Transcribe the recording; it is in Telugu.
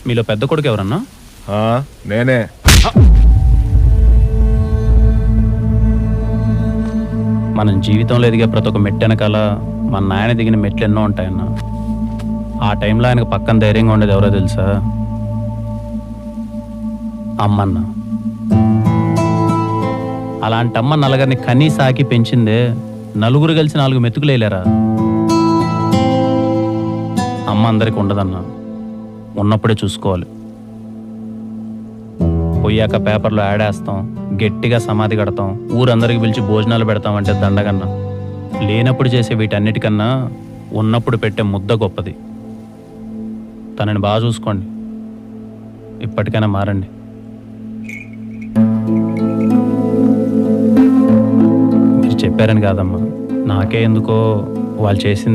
మీలో పెద్ద కొడుకు ఎవరన్నా? నేనే. మనం జీవితంలో ఎదిగే ప్రతి ఒక్క మెట్టు వెనకాల మన నాయన దిగిన మెట్లు ఎన్నో ఉంటాయన్న. ఆ టైంలో ఆయనకు పక్కన ధైర్యంగా ఉండేది ఎవరో తెలుసా? అమ్మన్న. అలాంటి అమ్మ నలుగురిని కనీ సాకి పెంచిందే నలుగురు కలిసి 4 మెతుకులేలేరా. అమ్మ అందరికి ఉండదన్నా, ఉన్నప్పుడే చూసుకోవాలి. పోయాక పేపర్లో యాడ్ వేస్తాం, గట్టిగా సమాధి కడతాం, ఊరందరికి పిలిచి భోజనాలు పెడతాం అంటే దండగన్నా. లేనప్పుడు చేసే వీటన్నిటికన్నా ఉన్నప్పుడు పెట్టే ముద్ద గొప్పది. తనని బాగా చూసుకోండి. ఇప్పటికైనా మారండి. మీరు చెప్పారని కాదమ్మా, నాకే ఎందుకో వాళ్ళు చేసింది